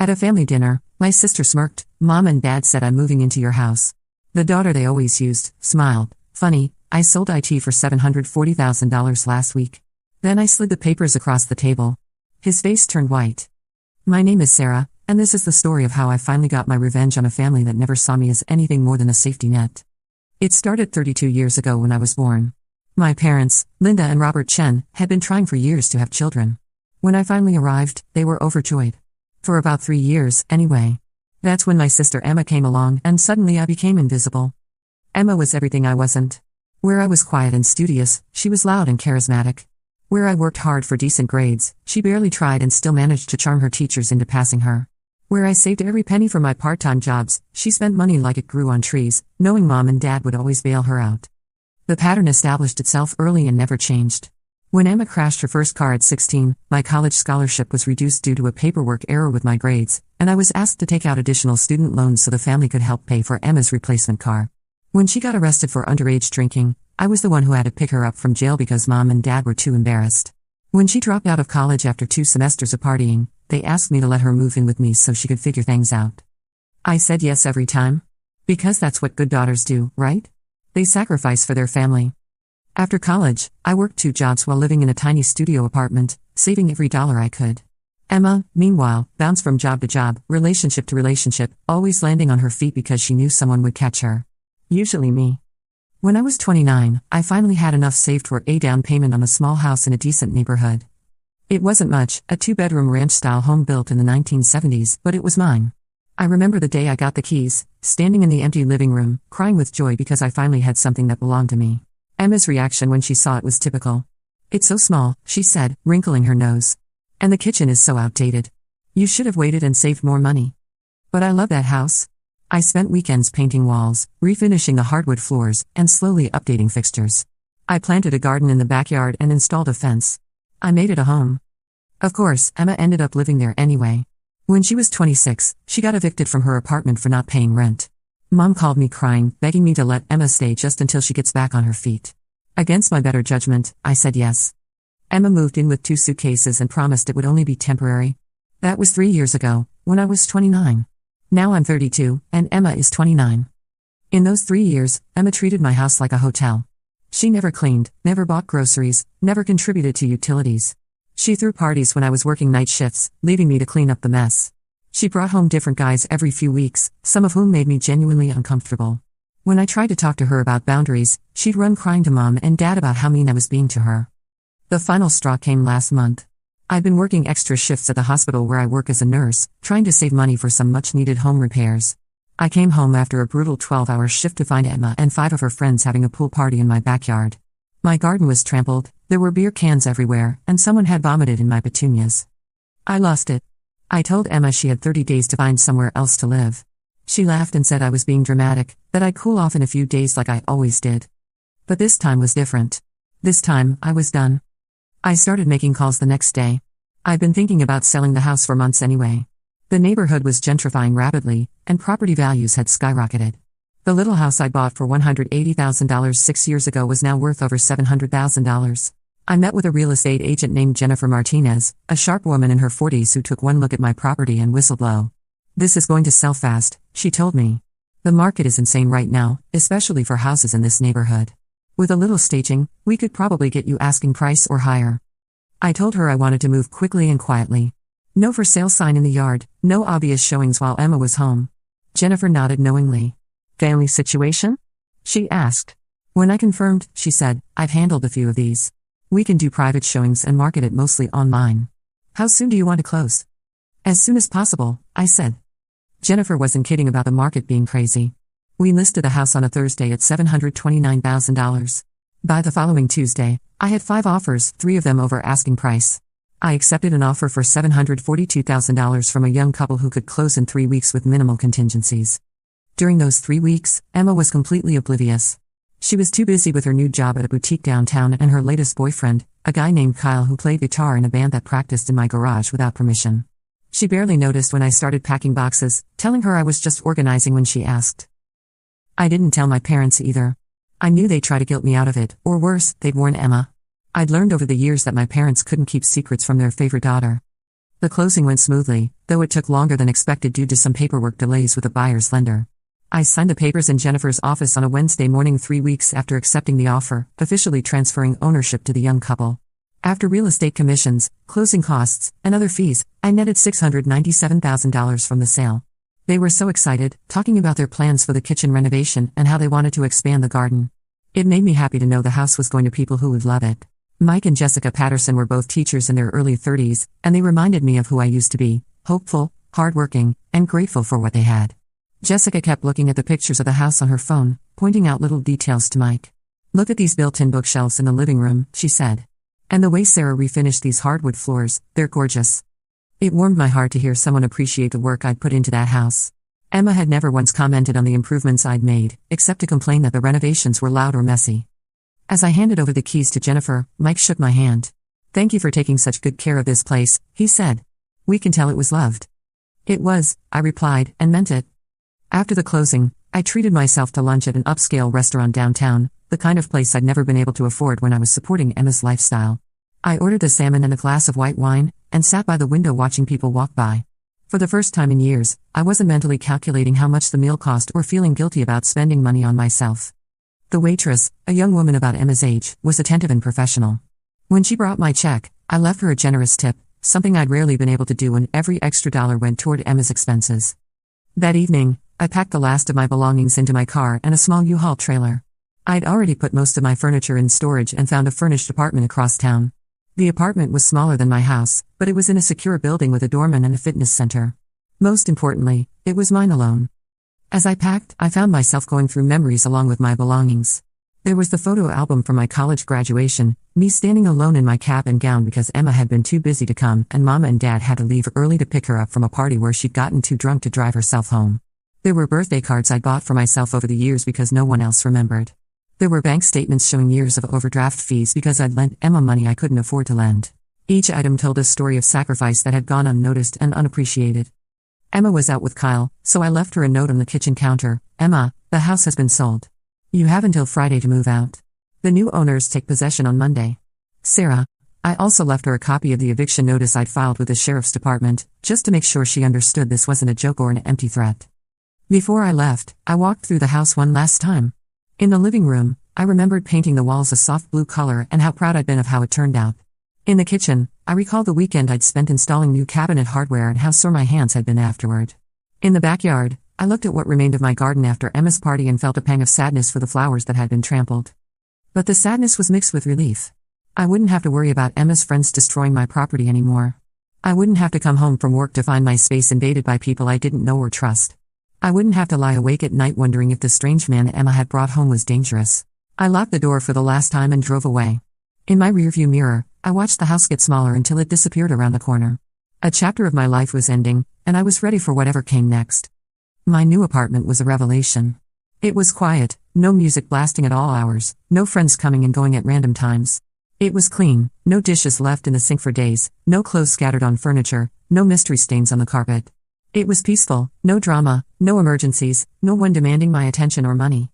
At a family dinner, my sister smirked. Mom and Dad said I'm moving into your house. The daughter they always used smiled. Funny, I sold IT for $740,000 last week. Then I slid the papers across the table. His face turned white. My name is Sarah, and this is the story of how I finally got my revenge on a family that never saw me as anything more than a safety net. It started 32 years ago when I was born. My parents, Linda and Robert Chen, had been trying for years to have children. When I finally arrived, they were overjoyed. For about 3 years, anyway. That's when my sister Emma came along, and suddenly I became invisible. Emma was everything I wasn't. Where I was quiet and studious, she was loud and charismatic. Where I worked hard for decent grades, she barely tried and still managed to charm her teachers into passing her. Where I saved every penny for my part-time jobs, she spent money like it grew on trees, knowing Mom and Dad would always bail her out. The pattern established itself early and never changed. When Emma crashed her first car at 16, my college scholarship was reduced due to a paperwork error with my grades, and I was asked to take out additional student loans so the family could help pay for Emma's replacement car. When she got arrested for underage drinking, I was the one who had to pick her up from jail because Mom and Dad were too embarrassed. When she dropped out of college after 2 semesters of partying, they asked me to let her move in with me so she could figure things out. I said yes every time. Because that's what good daughters do, right? They sacrifice for their family. After college, I worked 2 jobs while living in a tiny studio apartment, saving every dollar I could. Emma, meanwhile, bounced from job to job, relationship to relationship, always landing on her feet because she knew someone would catch her. Usually me. When I was 29, I finally had enough saved for a down payment on a small house in a decent neighborhood. It wasn't much, a 2-bedroom ranch-style home built in the 1970s, but it was mine. I remember the day I got the keys, standing in the empty living room, crying with joy because I finally had something that belonged to me. Emma's reaction when she saw it was typical. "It's so small," she said, wrinkling her nose. "And the kitchen is so outdated. You should have waited and saved more money." But I love that house. I spent weekends painting walls, refinishing the hardwood floors, and slowly updating fixtures. I planted a garden in the backyard and installed a fence. I made it a home. Of course, Emma ended up living there anyway. When she was 26, she got evicted from her apartment for not paying rent. Mom called me crying, begging me to let Emma stay just until she gets back on her feet. Against my better judgment, I said yes. Emma moved in with 2 suitcases and promised it would only be temporary. That was 3 years ago, when I was 29. Now I'm 32, and Emma is 29. In those 3 years, Emma treated my house like a hotel. She never cleaned, never bought groceries, never contributed to utilities. She threw parties when I was working night shifts, leaving me to clean up the mess. She brought home different guys every few weeks, some of whom made me genuinely uncomfortable. When I tried to talk to her about boundaries, she'd run crying to Mom and Dad about how mean I was being to her. The final straw came last month. I'd been working extra shifts at the hospital where I work as a nurse, trying to save money for some much-needed home repairs. I came home after a brutal 12-hour shift to find Emma and 5 of her friends having a pool party in my backyard. My garden was trampled, there were beer cans everywhere, and someone had vomited in my petunias. I lost it. I told Emma she had 30 days to find somewhere else to live. She laughed and said I was being dramatic, that I'd cool off in a few days like I always did. But this time was different. This time, I was done. I started making calls the next day. I'd been thinking about selling the house for months anyway. The neighborhood was gentrifying rapidly, and property values had skyrocketed. The little house I bought for $180,000 6 years ago was now worth over $700,000. I met with a real estate agent named Jennifer Martinez, a sharp woman in her 40s who took one look at my property and whistled low. "This is going to sell fast," she told me. "The market is insane right now, especially for houses in this neighborhood. With a little staging, we could probably get you asking price or higher." I told her I wanted to move quickly and quietly. No for sale sign in the yard, no obvious showings while Emma was home. Jennifer nodded knowingly. "Family situation?" she asked. When I confirmed, she said, "I've handled a few of these. We can do private showings and market it mostly online. How soon do you want to close?" "As soon as possible," I said. Jennifer wasn't kidding about the market being crazy. We listed the house on a Thursday at $729,000. By the following Tuesday, I had 5 offers, 3 of them over asking price. I accepted an offer for $742,000 from a young couple who could close in 3 weeks with minimal contingencies. During those 3 weeks, Emma was completely oblivious. She was too busy with her new job at a boutique downtown and her latest boyfriend, a guy named Kyle who played guitar in a band that practiced in my garage without permission. She barely noticed when I started packing boxes, telling her I was just organizing when she asked. I didn't tell my parents either. I knew they'd try to guilt me out of it, or worse, they'd warn Emma. I'd learned over the years that my parents couldn't keep secrets from their favorite daughter. The closing went smoothly, though it took longer than expected due to some paperwork delays with the buyer's lender. I signed the papers in Jennifer's office on a Wednesday morning 3 weeks after accepting the offer, officially transferring ownership to the young couple. After real estate commissions, closing costs, and other fees, I netted $697,000 from the sale. They were so excited, talking about their plans for the kitchen renovation and how they wanted to expand the garden. It made me happy to know the house was going to people who would love it. Mike and Jessica Patterson were both teachers in their early 30s, and they reminded me of who I used to be: hopeful, hardworking, and grateful for what they had. Jessica kept looking at the pictures of the house on her phone, pointing out little details to Mike. "Look at these built-in bookshelves in the living room," she said. "And the way Sarah refinished these hardwood floors, they're gorgeous." It warmed my heart to hear someone appreciate the work I'd put into that house. Emma had never once commented on the improvements I'd made, except to complain that the renovations were loud or messy. As I handed over the keys to Jennifer, Mike shook my hand. "Thank you for taking such good care of this place," he said. "We can tell it was loved." "It was," I replied, and meant it. After the closing, I treated myself to lunch at an upscale restaurant downtown, the kind of place I'd never been able to afford when I was supporting Emma's lifestyle. I ordered a salmon and a glass of white wine, and sat by the window watching people walk by. For the first time in years, I wasn't mentally calculating how much the meal cost or feeling guilty about spending money on myself. The waitress, a young woman about Emma's age, was attentive and professional. When she brought my check, I left her a generous tip, something I'd rarely been able to do, and every extra dollar went toward Emma's expenses. That evening, I packed the last of my belongings into my car and a small U-Haul trailer. I'd already put most of my furniture in storage and found a furnished apartment across town. The apartment was smaller than my house, but it was in a secure building with a doorman and a fitness center. Most importantly, it was mine alone. As I packed, I found myself going through memories along with my belongings. There was the photo album from my college graduation, me standing alone in my cap and gown because Emma had been too busy to come and Mama and Dad had to leave early to pick her up from a party where she'd gotten too drunk to drive herself home. There were birthday cards I'd bought for myself over the years because no one else remembered. There were bank statements showing years of overdraft fees because I'd lent Emma money I couldn't afford to lend. Each item told a story of sacrifice that had gone unnoticed and unappreciated. Emma was out with Kyle, so I left her a note on the kitchen counter: "Emma, the house has been sold. You have until Friday to move out. The new owners take possession on Monday. Sarah." I also left her a copy of the eviction notice I'd filed with the sheriff's department, just to make sure she understood this wasn't a joke or an empty threat. Before I left, I walked through the house one last time. In the living room, I remembered painting the walls a soft blue color and how proud I'd been of how it turned out. In the kitchen, I recalled the weekend I'd spent installing new cabinet hardware and how sore my hands had been afterward. In the backyard, I looked at what remained of my garden after Emma's party and felt a pang of sadness for the flowers that had been trampled. But the sadness was mixed with relief. I wouldn't have to worry about Emma's friends destroying my property anymore. I wouldn't have to come home from work to find my space invaded by people I didn't know or trust. I wouldn't have to lie awake at night wondering if the strange man Emma had brought home was dangerous. I locked the door for the last time and drove away. In my rearview mirror, I watched the house get smaller until it disappeared around the corner. A chapter of my life was ending, and I was ready for whatever came next. My new apartment was a revelation. It was quiet, no music blasting at all hours, no friends coming and going at random times. It was clean, no dishes left in the sink for days, no clothes scattered on furniture, no mystery stains on the carpet. It was peaceful, no drama, no emergencies, no one demanding my attention or money.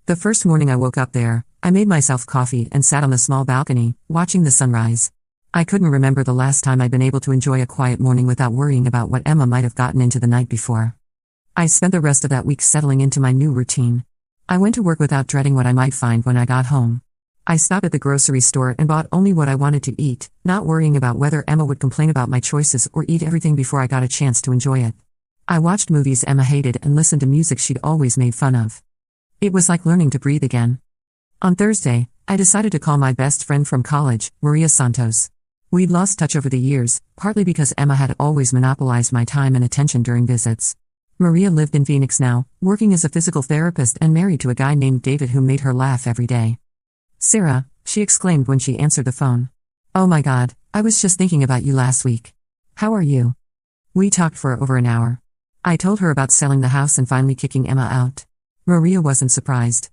The first morning I woke up there, I made myself coffee and sat on the small balcony, watching the sunrise. I couldn't remember the last time I'd been able to enjoy a quiet morning without worrying about what Emma might have gotten into the night before. I spent the rest of that week settling into my new routine. I went to work without dreading what I might find when I got home. I stopped at the grocery store and bought only what I wanted to eat, not worrying about whether Emma would complain about my choices or eat everything before I got a chance to enjoy it. I watched movies Emma hated and listened to music she'd always made fun of. It was like learning to breathe again. On Thursday, I decided to call my best friend from college, Maria Santos. We'd lost touch over the years, partly because Emma had always monopolized my time and attention during visits. Maria lived in Phoenix now, working as a physical therapist and married to a guy named David who made her laugh every day. "Sarah," she exclaimed when she answered the phone. "Oh my God, I was just thinking about you last week. How are you?" We talked for over an hour. I told her about selling the house and finally kicking Emma out. Maria wasn't surprised.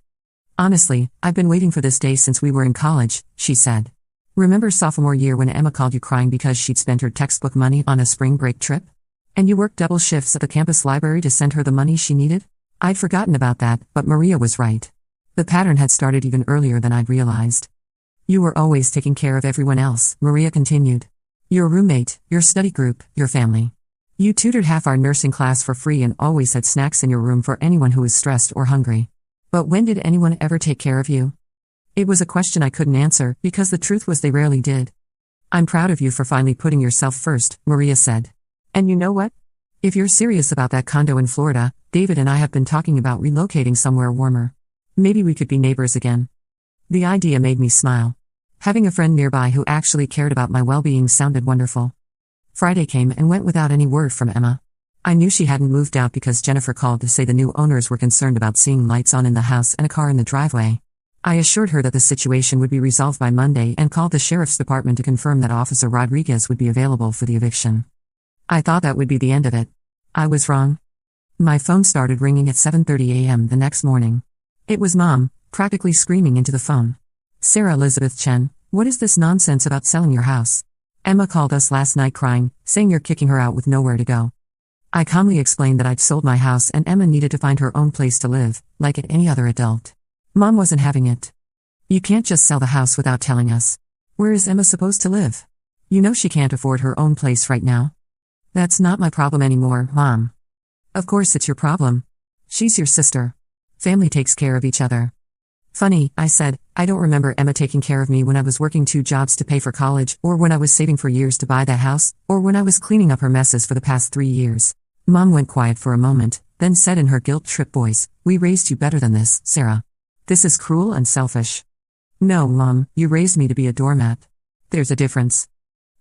"Honestly, I've been waiting for this day since we were in college," she said. "Remember sophomore year when Emma called you crying because she'd spent her textbook money on a spring break trip? And you worked double shifts at the campus library to send her the money she needed?" I'd forgotten about that, but Maria was right. The pattern had started even earlier than I'd realized. "You were always taking care of everyone else," Maria continued. Your roommate, your study group, your family. You tutored half our nursing class for free and always had snacks in your room for anyone who was stressed or hungry. But when did anyone ever take care of you? It was a question I couldn't answer, because the truth was they rarely did. I'm proud of you for finally putting yourself first, Maria said. And you know what? If you're serious about that condo in Florida, David and I have been talking about relocating somewhere warmer. Maybe we could be neighbors again. The idea made me smile. Having a friend nearby who actually cared about my well-being sounded wonderful. Friday came and went without any word from Emma. I knew she hadn't moved out because Jennifer called to say the new owners were concerned about seeing lights on in the house and a car in the driveway. I assured her that the situation would be resolved by Monday and called the sheriff's department to confirm that Officer Rodriguez would be available for the eviction. I thought that would be the end of it. I was wrong. My phone started ringing at 7:30 a.m. the next morning. It was Mom, practically screaming into the phone. Sarah Elizabeth Chen, what is this nonsense about selling your house? Emma called us last night crying, saying you're kicking her out with nowhere to go. I calmly explained that I'd sold my house and Emma needed to find her own place to live, like any other adult. Mom wasn't having it. You can't just sell the house without telling us. Where is Emma supposed to live? You know she can't afford her own place right now. That's not my problem anymore, Mom. Of course it's your problem. She's your sister. Family takes care of each other. Funny, I said, I don't remember Emma taking care of me when I was working 2 jobs to pay for college, or when I was saving for years to buy that house, or when I was cleaning up her messes for the past 3 years. Mom went quiet for a moment, then said in her guilt-tripped voice, we raised you better than this, Sarah. This is cruel and selfish. No, Mom, you raised me to be a doormat. There's a difference.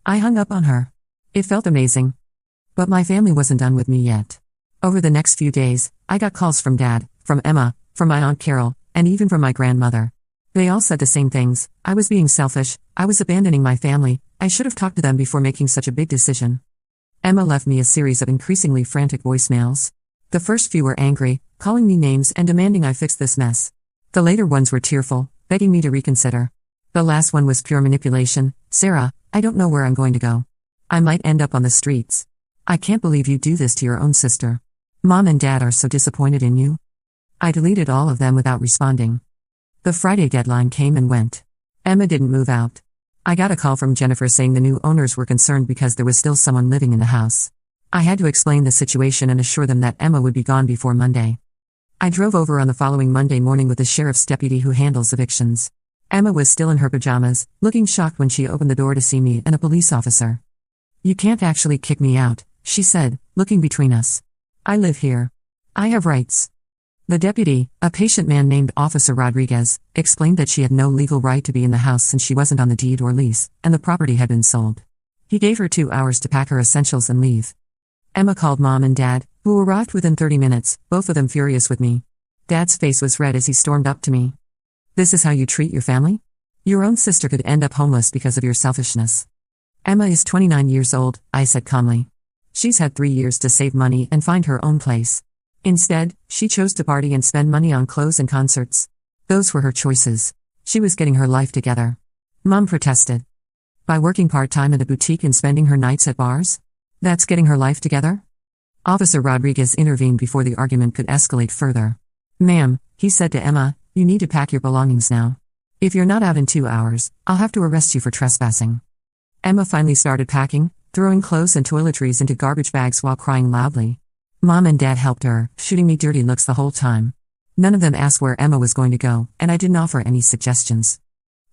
I hung up on her. It felt amazing. But my family wasn't done with me yet. Over the next few days, I got calls from Dad, from Emma, from my Aunt Carol, and even from my grandmother. They all said the same things. I was being selfish, I was abandoning my family, I should have talked to them before making such a big decision. Emma left me a series of increasingly frantic voicemails. The first few were angry, calling me names and demanding I fix this mess. The later ones were tearful, begging me to reconsider. The last one was pure manipulation. Sarah, I don't know where I'm going to go. I might end up on the streets. I can't believe you do this to your own sister. Mom and Dad are so disappointed in you. I deleted all of them without responding. The Friday deadline came and went. Emma didn't move out. I got a call from Jennifer saying the new owners were concerned because there was still someone living in the house. I had to explain the situation and assure them that Emma would be gone before Monday. I drove over on the following Monday morning with the sheriff's deputy who handles evictions. Emma was still in her pajamas, looking shocked when she opened the door to see me and a police officer. You can't actually kick me out, she said, looking between us. I live here. I have rights. The deputy, a patient man named Officer Rodriguez, explained that she had no legal right to be in the house since she wasn't on the deed or lease, and the property had been sold. He gave her 2 hours to pack her essentials and leave. Emma called Mom and Dad, who arrived within 30 minutes, both of them furious with me. Dad's face was red as he stormed up to me. This is how you treat your family? Your own sister could end up homeless because of your selfishness. Emma is 29 years old, I said calmly. She's had 3 years to save money and find her own place. Instead, she chose to party and spend money on clothes and concerts. Those were her choices. She was getting her life together. Mom protested. By working part-time at a boutique and spending her nights at bars? That's getting her life together? Officer Rodriguez intervened before the argument could escalate further. Ma'am, he said to Emma, you need to pack your belongings now. If you're not out in 2 hours, I'll have to arrest you for trespassing. Emma finally started packing, throwing clothes and toiletries into garbage bags while crying loudly. Mom and Dad helped her, shooting me dirty looks the whole time. None of them asked where Emma was going to go, and I didn't offer any suggestions.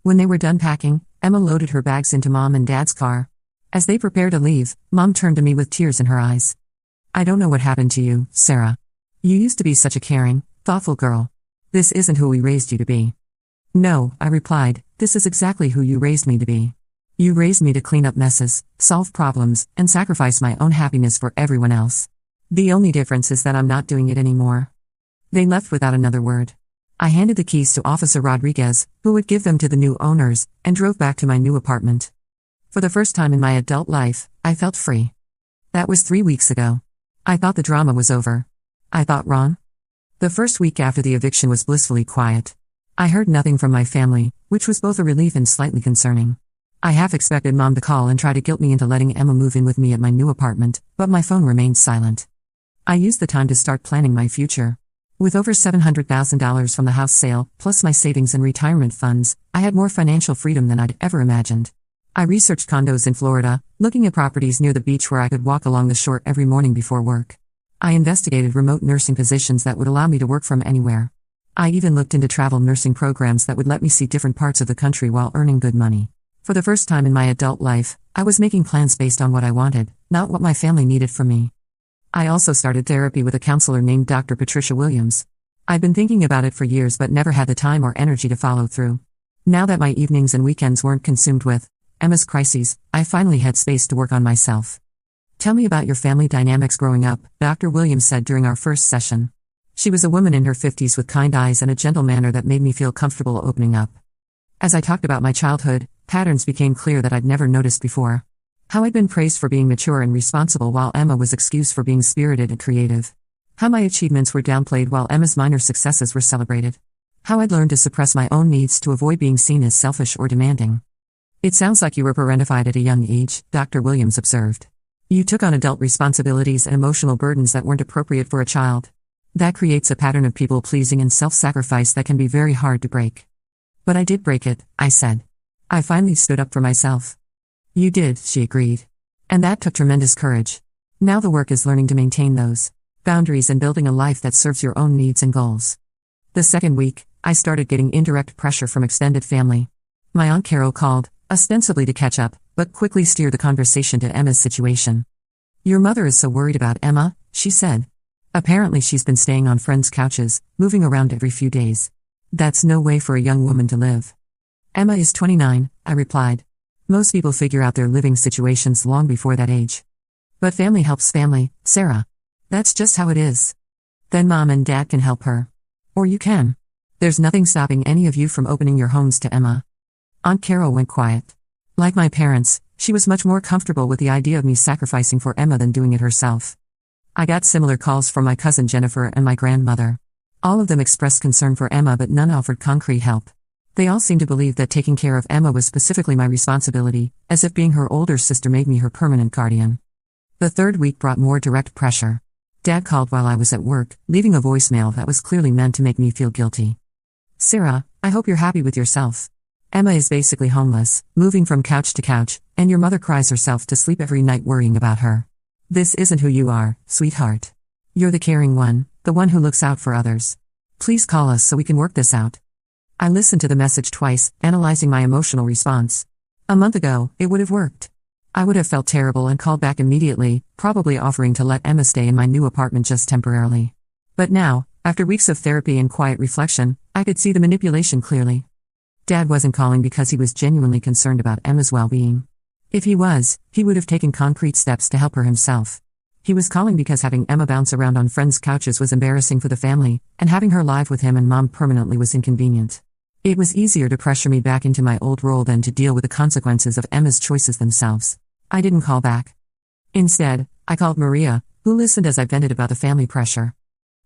When they were done packing, Emma loaded her bags into Mom and Dad's car. As they prepared to leave, Mom turned to me with tears in her eyes. I don't know what happened to you, Sarah. You used to be such a caring, thoughtful girl. This isn't who we raised you to be. No, I replied, this is exactly who you raised me to be. You raised me to clean up messes, solve problems, and sacrifice my own happiness for everyone else. The only difference is that I'm not doing it anymore. They left without another word. I handed the keys to Officer Rodriguez, who would give them to the new owners, and drove back to my new apartment. For the first time in my adult life, I felt free. That was 3 weeks ago. I thought the drama was over. I thought wrong. The first week after the eviction was blissfully quiet. I heard nothing from my family, which was both a relief and slightly concerning. I half expected Mom to call and try to guilt me into letting Emma move in with me at my new apartment, but my phone remained silent. I used the time to start planning my future. With over $700,000 from the house sale, plus my savings and retirement funds, I had more financial freedom than I'd ever imagined. I researched condos in Florida, looking at properties near the beach where I could walk along the shore every morning before work. I investigated remote nursing positions that would allow me to work from anywhere. I even looked into travel nursing programs that would let me see different parts of the country while earning good money. For the first time in my adult life, I was making plans based on what I wanted, not what my family needed from me. I also started therapy with a counselor named Dr. Patricia Williams. I'd been thinking about it for years but never had the time or energy to follow through. Now that my evenings and weekends weren't consumed with Emma's crises, I finally had space to work on myself. Tell me about your family dynamics growing up, Dr. Williams said during our first session. She was a woman in her 50s with kind eyes and a gentle manner that made me feel comfortable opening up. As I talked about my childhood, patterns became clear that I'd never noticed before. How I'd been praised for being mature and responsible while Emma was excused for being spirited and creative. How my achievements were downplayed while Emma's minor successes were celebrated. How I'd learned to suppress my own needs to avoid being seen as selfish or demanding. It sounds like you were parentified at a young age, Dr. Williams observed. You took on adult responsibilities and emotional burdens that weren't appropriate for a child. That creates a pattern of people-pleasing and self-sacrifice that can be very hard to break. But I did break it, I said. I finally stood up for myself. You did, she agreed. And that took tremendous courage. Now the work is learning to maintain those boundaries and building a life that serves your own needs and goals. The second week, I started getting indirect pressure from extended family. My Aunt Carol called, ostensibly to catch up, but quickly steered the conversation to Emma's situation. Your mother is so worried about Emma, she said. Apparently she's been staying on friends' couches, moving around every few days. That's no way for a young woman to live. Emma is 29, I replied. Most people figure out their living situations long before that age. But family helps family, Sarah. That's just how it is. Then mom and dad can help her. Or you can. There's nothing stopping any of you from opening your homes to Emma. Aunt Carol went quiet. Like my parents, she was much more comfortable with the idea of me sacrificing for Emma than doing it herself. I got similar calls from my cousin Jennifer and my grandmother. All of them expressed concern for Emma but none offered concrete help. They all seemed to believe that taking care of Emma was specifically my responsibility, as if being her older sister made me her permanent guardian. The third week brought more direct pressure. Dad called while I was at work, leaving a voicemail that was clearly meant to make me feel guilty. Sarah, I hope you're happy with yourself. Emma is basically homeless, moving from couch to couch, and your mother cries herself to sleep every night worrying about her. This isn't who you are, sweetheart. You're the caring one, the one who looks out for others. Please call us so we can work this out. I listened to the message twice, analyzing my emotional response. A month ago, it would have worked. I would have felt terrible and called back immediately, probably offering to let Emma stay in my new apartment just temporarily. But now, after weeks of therapy and quiet reflection, I could see the manipulation clearly. Dad wasn't calling because he was genuinely concerned about Emma's well-being. If he was, he would have taken concrete steps to help her himself. He was calling because having Emma bounce around on friends' couches was embarrassing for the family, and having her live with him and mom permanently was inconvenient. It was easier to pressure me back into my old role than to deal with the consequences of Emma's choices themselves. I didn't call back. Instead, I called Maria, who listened as I vented about the family pressure.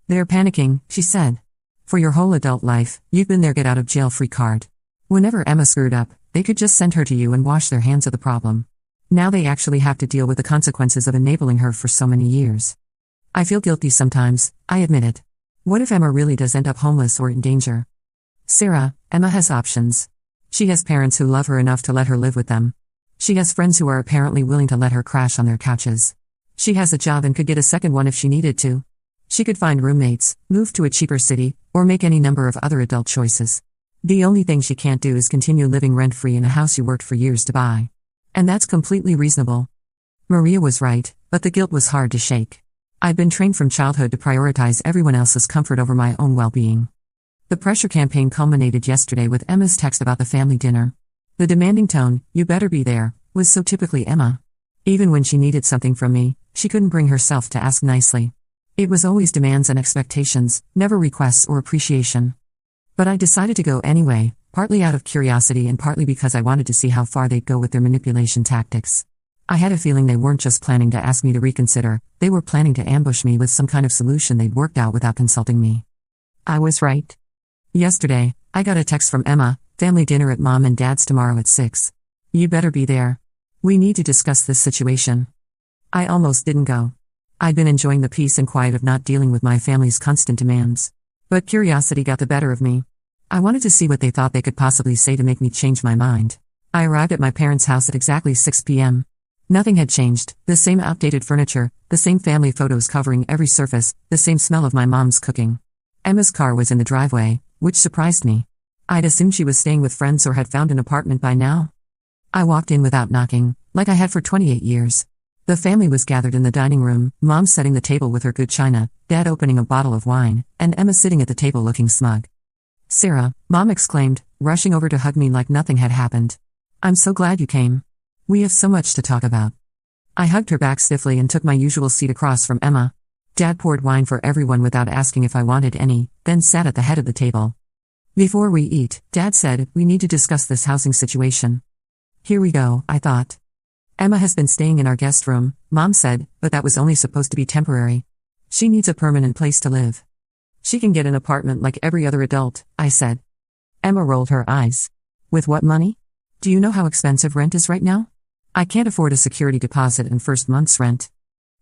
They're panicking, she said. For your whole adult life, you've been their get-out-of-jail-free card. Whenever Emma screwed up, they could just send her to you and wash their hands of the problem. Now they actually have to deal with the consequences of enabling her for so many years. I feel guilty sometimes, I admit it. What if Emma really does end up homeless or in danger? Sarah, Emma has options. She has parents who love her enough to let her live with them. She has friends who are apparently willing to let her crash on their couches. She has a job and could get a second one if she needed to. She could find roommates, move to a cheaper city, or make any number of other adult choices. The only thing she can't do is continue living rent-free in a house you worked for years to buy. And that's completely reasonable. Maria was right, but the guilt was hard to shake. I'd been trained from childhood to prioritize everyone else's comfort over my own well-being. The pressure campaign culminated yesterday with Emma's text about the family dinner. The demanding tone, "You better be there," was so typically Emma. Even when she needed something from me, she couldn't bring herself to ask nicely. It was always demands and expectations, never requests or appreciation. But I decided to go anyway, partly out of curiosity and partly because I wanted to see how far they'd go with their manipulation tactics. I had a feeling they weren't just planning to ask me to reconsider, they were planning to ambush me with some kind of solution they'd worked out without consulting me. I was right. Yesterday, I got a text from Emma, "Family dinner at mom and dad's tomorrow at 6. You better be there. We need to discuss this situation." I almost didn't go. I'd been enjoying the peace and quiet of not dealing with my family's constant demands. But curiosity got the better of me. I wanted to see what they thought they could possibly say to make me change my mind. I arrived at my parents' house at exactly 6 p.m. Nothing had changed, the same outdated furniture, the same family photos covering every surface, the same smell of my mom's cooking. Emma's car was in the driveway, which surprised me. I'd assumed she was staying with friends or had found an apartment by now. I walked in without knocking, like I had for 28 years. The family was gathered in the dining room, Mom setting the table with her good china, Dad opening a bottle of wine, and Emma sitting at the table looking smug. "Sarah," Mom exclaimed, rushing over to hug me like nothing had happened. "I'm so glad you came. We have so much to talk about." I hugged her back stiffly and took my usual seat across from Emma. Dad poured wine for everyone without asking if I wanted any, then sat at the head of the table. "Before we eat," Dad said, "we need to discuss this housing situation." Here we go, I thought. "Emma has been staying in our guest room," Mom said, "but that was only supposed to be temporary. She needs a permanent place to live. She can get an apartment like every other adult," I said. Emma rolled her eyes. "With what money? Do you know how expensive rent is right now? I can't afford a security deposit and first month's rent.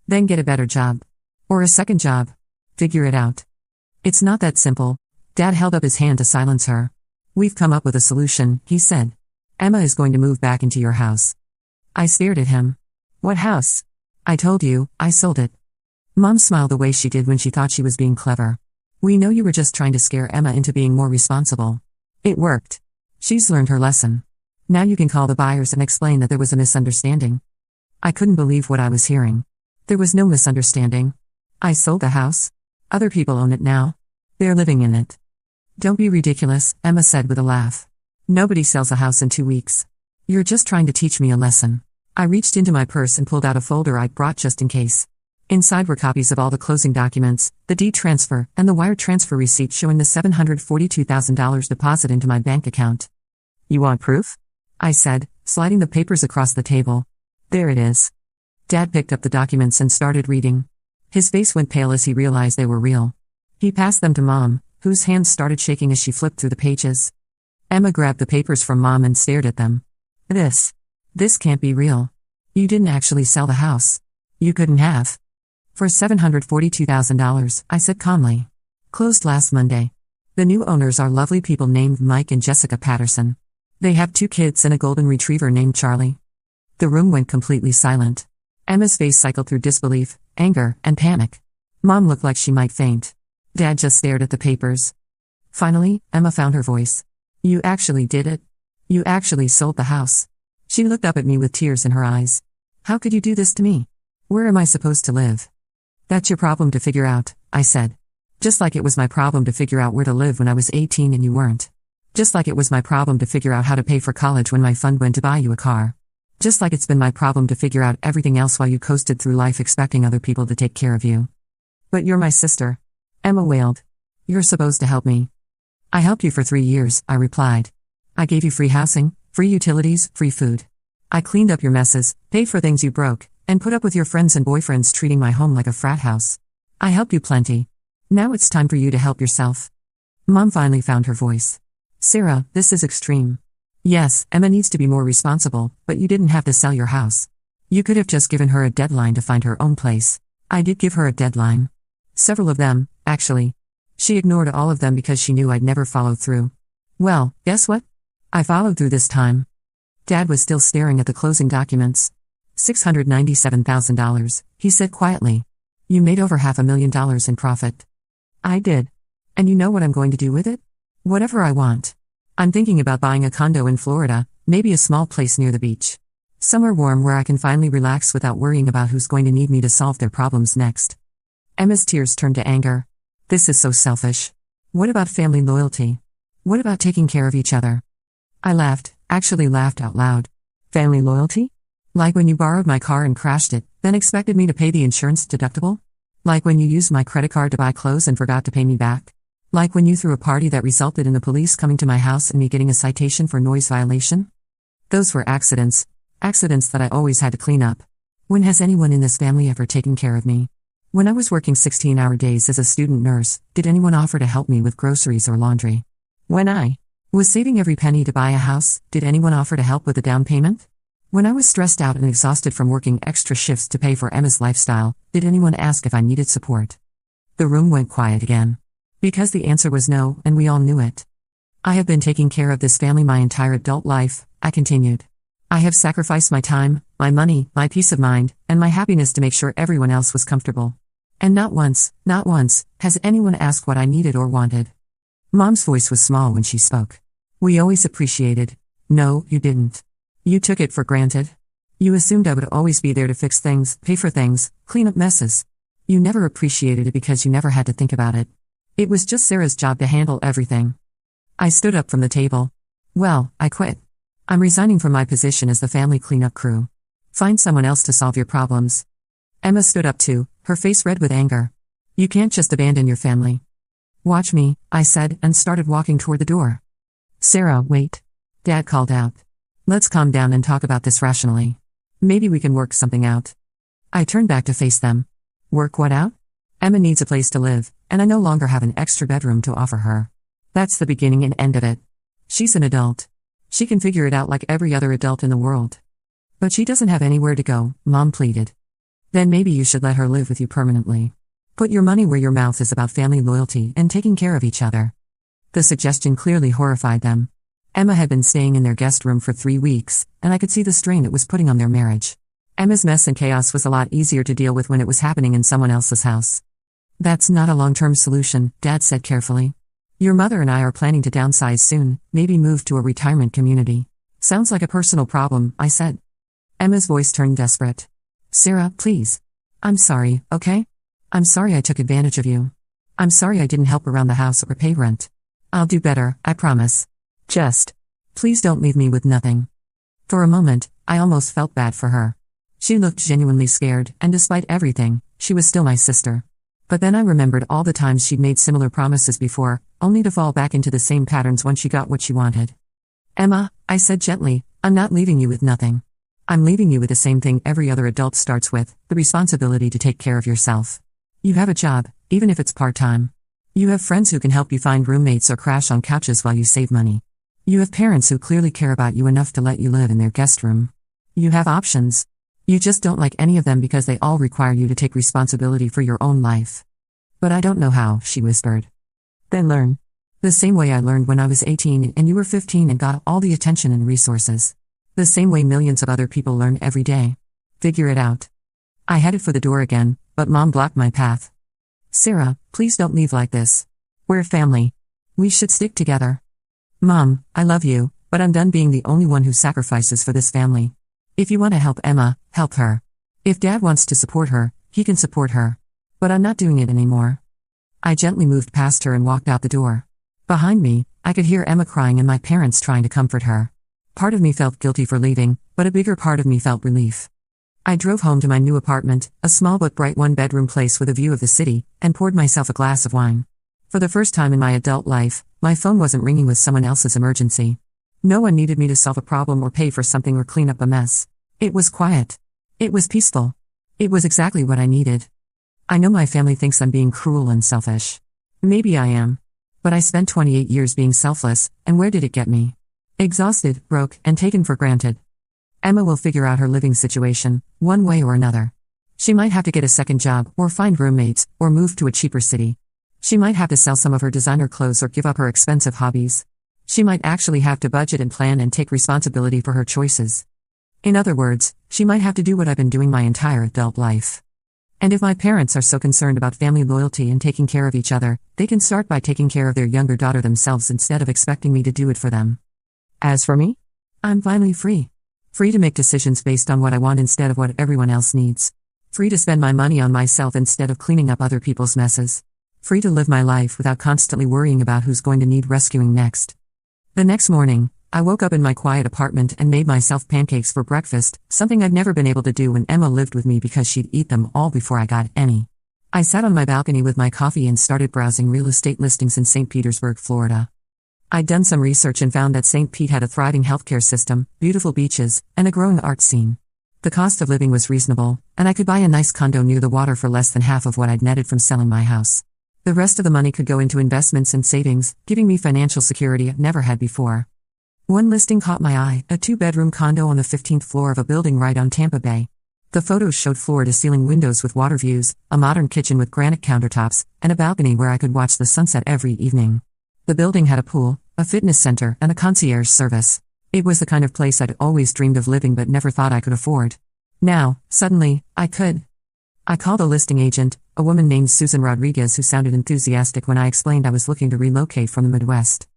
Then get a better job. Or a second job. Figure it out." "It's not that simple." Dad held up his hand to silence her. "We've come up with a solution," he said. "Emma is going to move back into your house." I stared at him. "What house?" "I told you, I sold it." Mom smiled the way she did when she thought she was being clever. "We know you were just trying to scare Emma into being more responsible. It worked. She's learned her lesson. Now you can call the buyers and explain that there was a misunderstanding." I couldn't believe what I was hearing. There was no misunderstanding. I sold the house. Other people own it now. They're living in it. "Don't be ridiculous," Emma said with a laugh. "Nobody sells a house in 2 weeks. You're just trying to teach me a lesson." I reached into my purse and pulled out a folder I'd brought just in case. Inside were copies of all the closing documents, the deed transfer, and the wire transfer receipt showing the $742,000 deposit into my bank account. "You want proof?" I said, sliding the papers across the table. "There it is." Dad picked up the documents and started reading. His face went pale as he realized they were real. He passed them to Mom, whose hands started shaking as she flipped through the pages. Emma grabbed the papers from Mom and stared at them. This can't be real. You didn't actually sell the house. You couldn't have." "For $742,000, I said calmly. "Closed last Monday. The new owners are lovely people named Mike and Jessica Patterson. They have 2 kids and a golden retriever named Charlie." The room went completely silent. Emma's face cycled through disbelief, anger, and panic. Mom looked like she might faint. Dad just stared at the papers. Finally, Emma found her voice. "You actually did it. You actually sold the house." She looked up at me with tears in her eyes. "How could you do this to me? Where am I supposed to live?" "That's your problem to figure out," I said. "Just like it was my problem to figure out where to live when I was 18 and you weren't. Just like it was my problem to figure out how to pay for college when my fund went to buy you a car. Just like it's been my problem to figure out everything else while you coasted through life expecting other people to take care of you." "But you're my sister," Emma wailed. "You're supposed to help me." "I helped you for 3 years," I replied. "I gave you free housing, free utilities, free food. I cleaned up your messes, paid for things you broke, and put up with your friends and boyfriends treating my home like a frat house. I helped you plenty. Now it's time for you to help yourself." Mom finally found her voice. "Sarah, this is extreme. Yes, Emma needs to be more responsible, but you didn't have to sell your house. You could have just given her a deadline to find her own place." I did give her a deadline. Several of them, actually. She ignored all of them because she knew I'd never follow through. Well, guess what? I followed through this time. Dad was still staring at the closing documents. $697,000, he said quietly. "You made over $500,000 in profit." "I did. And you know what I'm going to do with it? Whatever I want. I'm thinking about buying a condo in Florida, maybe a small place near the beach. Somewhere warm where I can finally relax without worrying about who's going to need me to solve their problems next." Emma's tears turned to anger. "This is so selfish. What about family loyalty? What about taking care of each other?" I laughed, actually laughed out loud. "Family loyalty? Like when you borrowed my car and crashed it, then expected me to pay the insurance deductible? Like when you used my credit card to buy clothes and forgot to pay me back? Like when you threw a party that resulted in the police coming to my house and me getting a citation for noise violation? Those were accidents. Accidents that I always had to clean up. When has anyone in this family ever taken care of me? When I was working 16-hour days as a student nurse, did anyone offer to help me with groceries or laundry? When I was saving every penny to buy a house, did anyone offer to help with the down payment? When I was stressed out and exhausted from working extra shifts to pay for Emma's lifestyle, did anyone ask if I needed support? The room went quiet again. Because the answer was no, and we all knew it. I have been taking care of this family my entire adult life, I continued. I have sacrificed my time, my money, my peace of mind, and my happiness to make sure everyone else was comfortable. And not once, has anyone asked what I needed or wanted. Mom's voice was small when she spoke. We always appreciated. No, you didn't. You took it for granted. You assumed I would always be there to fix things, pay for things, clean up messes. You never appreciated it because you never had to think about it. It was just Sarah's job to handle everything. I stood up from the table. Well, I quit. I'm resigning from my position as the family cleanup crew. Find someone else to solve your problems. Emma stood up too, her face red with anger. You can't just abandon your family. Watch me, I said, and started walking toward the door. Sarah, wait. Dad called out. Let's calm down and talk about this rationally. Maybe we can work something out. I turned back to face them. Work what out? Emma needs a place to live, and I no longer have an extra bedroom to offer her. That's the beginning and end of it. She's an adult. She can figure it out like every other adult in the world. But she doesn't have anywhere to go, Mom pleaded. Then maybe you should let her live with you permanently. Put your money where your mouth is about family loyalty and taking care of each other. The suggestion clearly horrified them. Emma had been staying in their guest room for 3 weeks, and I could see the strain it was putting on their marriage. Emma's mess and chaos was a lot easier to deal with when it was happening in someone else's house. That's not a long-term solution, Dad said carefully. Your mother and I are planning to downsize soon, maybe move to a retirement community. Sounds like a personal problem, I said. Emma's voice turned desperate. Sarah, please. I'm sorry, okay? I'm sorry I took advantage of you. I'm sorry I didn't help around the house or pay rent. I'll do better, I promise. Just, please don't leave me with nothing. For a moment, I almost felt bad for her. She looked genuinely scared, and despite everything, she was still my sister. But then I remembered all the times she'd made similar promises before, only to fall back into the same patterns when she got what she wanted. Emma, I said gently, I'm not leaving you with nothing. I'm leaving you with the same thing every other adult starts with, the responsibility to take care of yourself. You have a job, even if it's part-time. You have friends who can help you find roommates or crash on couches while you save money. You have parents who clearly care about you enough to let you live in their guest room. You have options. You just don't like any of them because they all require you to take responsibility for your own life. But I don't know how, she whispered. Then learn. The same way I learned when I was 18 and you were 15 and got all the attention and resources. The same way millions of other people learn every day. Figure it out. I headed for the door again, but Mom blocked my path. Sarah, please don't leave like this. We're family. We should stick together. Mom, I love you, but I'm done being the only one who sacrifices for this family. If you want to help Emma, help her. If Dad wants to support her, he can support her. But I'm not doing it anymore. I gently moved past her and walked out the door. Behind me, I could hear Emma crying and my parents trying to comfort her. Part of me felt guilty for leaving, but a bigger part of me felt relief. I drove home to my new apartment, a small but bright one-bedroom place with a view of the city, and poured myself a glass of wine. For the first time in my adult life, my phone wasn't ringing with someone else's emergency. No one needed me to solve a problem or pay for something or clean up a mess. It was quiet. It was peaceful. It was exactly what I needed. I know my family thinks I'm being cruel and selfish. Maybe I am. But I spent 28 years being selfless, and where did it get me? Exhausted, broke, and taken for granted. Emma will figure out her living situation, one way or another. She might have to get a second job, or find roommates, or move to a cheaper city. She might have to sell some of her designer clothes or give up her expensive hobbies. She might actually have to budget and plan and take responsibility for her choices. In other words, she might have to do what I've been doing my entire adult life. And if my parents are so concerned about family loyalty and taking care of each other, they can start by taking care of their younger daughter themselves instead of expecting me to do it for them. As for me, I'm finally free. Free to make decisions based on what I want instead of what everyone else needs. Free to spend my money on myself instead of cleaning up other people's messes. Free to live my life without constantly worrying about who's going to need rescuing next. The next morning, I woke up in my quiet apartment and made myself pancakes for breakfast, something I'd never been able to do when Emma lived with me because she'd eat them all before I got any. I sat on my balcony with my coffee and started browsing real estate listings in St. Petersburg, Florida. I'd done some research and found that St. Pete had a thriving healthcare system, beautiful beaches, and a growing art scene. The cost of living was reasonable, and I could buy a nice condo near the water for less than half of what I'd netted from selling my house. The rest of the money could go into investments and savings, giving me financial security I've never had before. One listing caught my eye, a 2-bedroom condo on the 15th floor of a building right on Tampa Bay. The photos showed floor-to-ceiling windows with water views, a modern kitchen with granite countertops, and a balcony where I could watch the sunset every evening. The building had a pool, a fitness center, and a concierge service. It was the kind of place I'd always dreamed of living but never thought I could afford. Now, suddenly, I could. I called a listing agent, a woman named Susan Rodriguez, who sounded enthusiastic when I explained I was looking to relocate from the Midwest.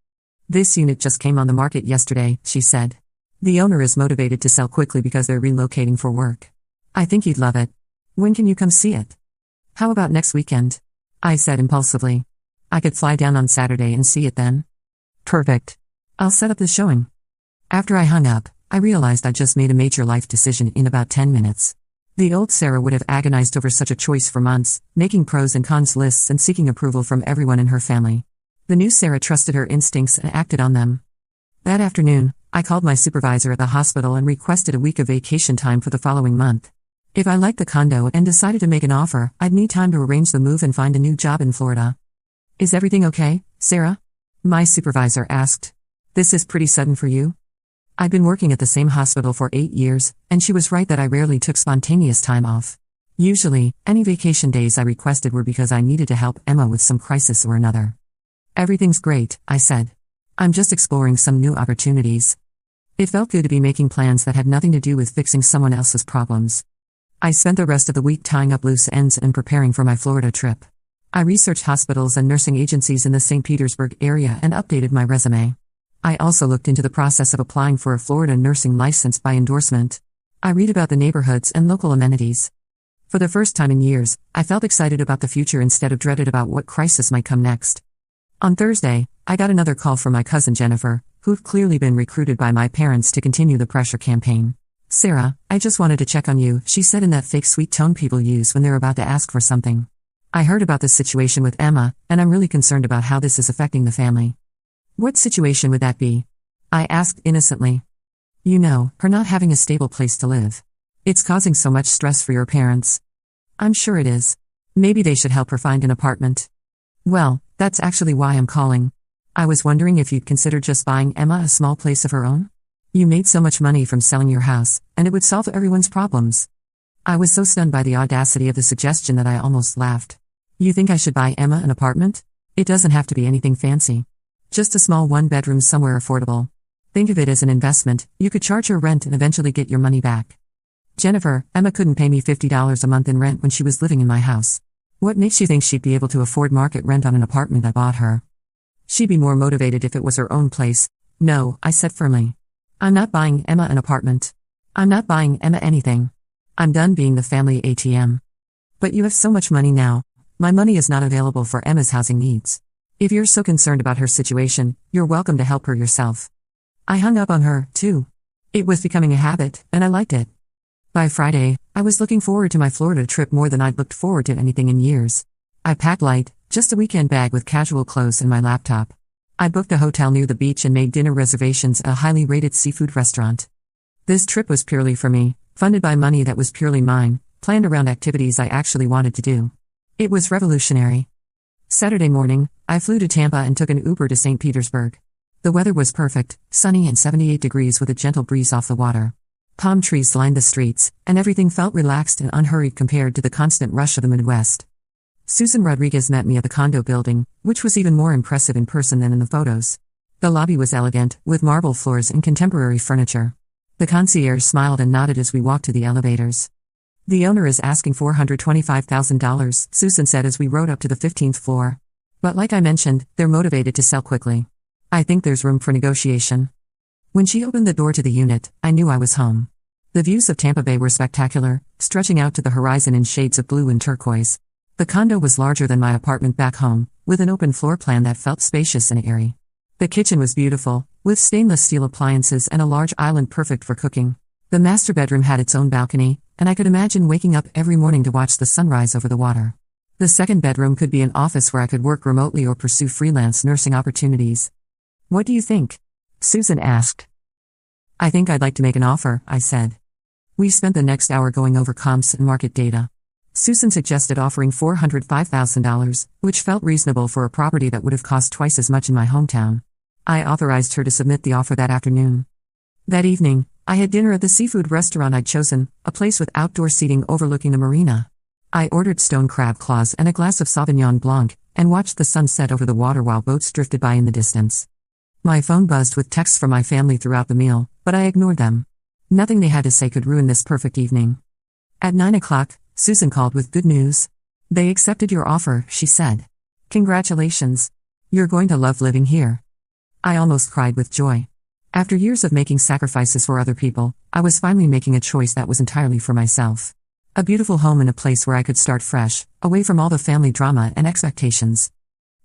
"This unit just came on the market yesterday," she said. "The owner is motivated to sell quickly because they're relocating for work. I think you'd love it. When can you come see it?" "How about next weekend?" I said impulsively. "I could fly down on Saturday and see it then." "Perfect. I'll set up the showing." After I hung up, I realized I'd just made a major life decision in about 10 minutes. The old Sarah would have agonized over such a choice for months, making pros and cons lists and seeking approval from everyone in her family. The new Sarah trusted her instincts and acted on them. That afternoon, I called my supervisor at the hospital and requested a week of vacation time for the following month. If I liked the condo and decided to make an offer, I'd need time to arrange the move and find a new job in Florida. "Is everything okay, Sarah?" my supervisor asked. "This is pretty sudden for you?" I'd been working at the same hospital for 8 years, and she was right that I rarely took spontaneous time off. Usually, any vacation days I requested were because I needed to help Emma with some crisis or another. "Everything's great," I said. "I'm just exploring some new opportunities." It felt good to be making plans that had nothing to do with fixing someone else's problems. I spent the rest of the week tying up loose ends and preparing for my Florida trip. I researched hospitals and nursing agencies in the St. Petersburg area and updated my resume. I also looked into the process of applying for a Florida nursing license by endorsement. I read about the neighborhoods and local amenities. For the first time in years, I felt excited about the future instead of dreaded about what crisis might come next. On Thursday, I got another call from my cousin Jennifer, who'd clearly been recruited by my parents to continue the pressure campaign. "Sarah, I just wanted to check on you," she said in that fake sweet tone people use when they're about to ask for something. "I heard about this situation with Emma, and I'm really concerned about how this is affecting the family." "What situation would that be?" I asked innocently. "You know, her not having a stable place to live. It's causing so much stress for your parents." "I'm sure it is. Maybe they should help her find an apartment." "Well, that's actually why I'm calling. I was wondering if you'd consider just buying Emma a small place of her own? You made so much money from selling your house, and it would solve everyone's problems." I was so stunned by the audacity of the suggestion that I almost laughed. "You think I should buy Emma an apartment? It doesn't have to be anything fancy. Just a small one-bedroom somewhere affordable. Think of it as an investment. You could charge her rent and eventually get your money back." "Jennifer, Emma couldn't pay me $50 a month in rent when she was living in my house. What makes you think she'd be able to afford market rent on an apartment I bought her? She'd be more motivated if it was her own place." "No," I said firmly. "I'm not buying Emma an apartment. I'm not buying Emma anything. I'm done being the family ATM." "But you have so much money now. My money is not available for Emma's housing needs. If you're so concerned about her situation, you're welcome to help her yourself." I hung up on her, too. It was becoming a habit, and I liked it. By Friday, I was looking forward to my Florida trip more than I'd looked forward to anything in years. I packed light, just a weekend bag with casual clothes and my laptop. I booked a hotel near the beach and made dinner reservations at a highly rated seafood restaurant. This trip was purely for me, funded by money that was purely mine, planned around activities I actually wanted to do. It was revolutionary. Saturday morning, I flew to Tampa and took an Uber to St. Petersburg. The weather was perfect, sunny and 78 degrees with a gentle breeze off the water. Palm trees lined the streets, and everything felt relaxed and unhurried compared to the constant rush of the Midwest. Susan Rodriguez met me at the condo building, which was even more impressive in person than in the photos. The lobby was elegant, with marble floors and contemporary furniture. The concierge smiled and nodded as we walked to the elevators. "The owner is asking $425,000, Susan said as we rode up to the 15th floor. "But like I mentioned, they're motivated to sell quickly. I think there's room for negotiation." When she opened the door to the unit, I knew I was home. The views of Tampa Bay were spectacular, stretching out to the horizon in shades of blue and turquoise. The condo was larger than my apartment back home, with an open floor plan that felt spacious and airy. The kitchen was beautiful, with stainless steel appliances and a large island perfect for cooking. The master bedroom had its own balcony, and I could imagine waking up every morning to watch the sunrise over the water. The second bedroom could be an office where I could work remotely or pursue freelance nursing opportunities. "What do you think?" Susan asked. "I think I'd like to make an offer," I said. We spent the next hour going over comps and market data. Susan suggested offering $405,000, which felt reasonable for a property that would have cost twice as much in my hometown. I authorized her to submit the offer that afternoon. That evening, I had dinner at the seafood restaurant I'd chosen, a place with outdoor seating overlooking the marina. I ordered stone crab claws and a glass of Sauvignon Blanc, and watched the sun set over the water while boats drifted by in the distance. My phone buzzed with texts from my family throughout the meal, but I ignored them. Nothing they had to say could ruin this perfect evening. At 9 o'clock, Susan called with good news. They accepted your offer, she said. Congratulations. You're going to love living here. I almost cried with joy. After years of making sacrifices for other people, I was finally making a choice that was entirely for myself. A beautiful home in a place where I could start fresh, away from all the family drama and expectations.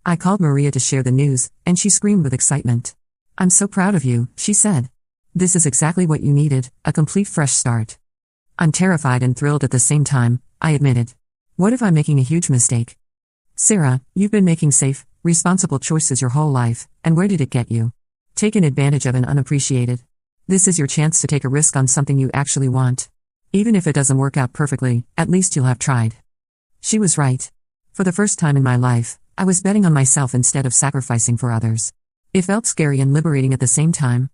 I called Maria to share the news, and she screamed with excitement. I'm so proud of you, she said. This is exactly what you needed, a complete fresh start. I'm terrified and thrilled at the same time, I admitted. What if I'm making a huge mistake? Sarah, you've been making safe, responsible choices your whole life, and where did it get you? Taken advantage of and unappreciated. This is your chance to take a risk on something you actually want. Even if it doesn't work out perfectly, at least you'll have tried. She was right. For the first time in my life, I was betting on myself instead of sacrificing for others. It felt scary and liberating at the same time.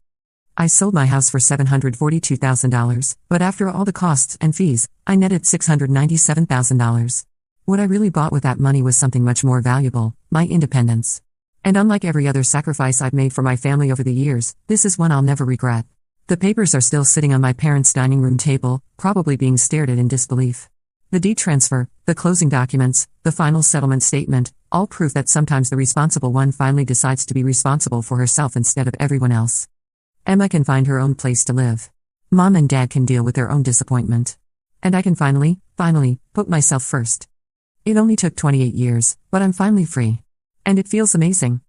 I sold my house for $742,000, but after all the costs and fees, I netted $697,000. What I really bought with that money was something much more valuable, my independence. And unlike every other sacrifice I've made for my family over the years, this is one I'll never regret. The papers are still sitting on my parents' dining room table, probably being stared at in disbelief. The deed transfer, the closing documents, the final settlement statement, all prove that sometimes the responsible one finally decides to be responsible for herself instead of everyone else. Emma can find her own place to live. Mom and Dad can deal with their own disappointment. And I can finally, put myself first. It only took 28 years, but I'm finally free. And it feels amazing.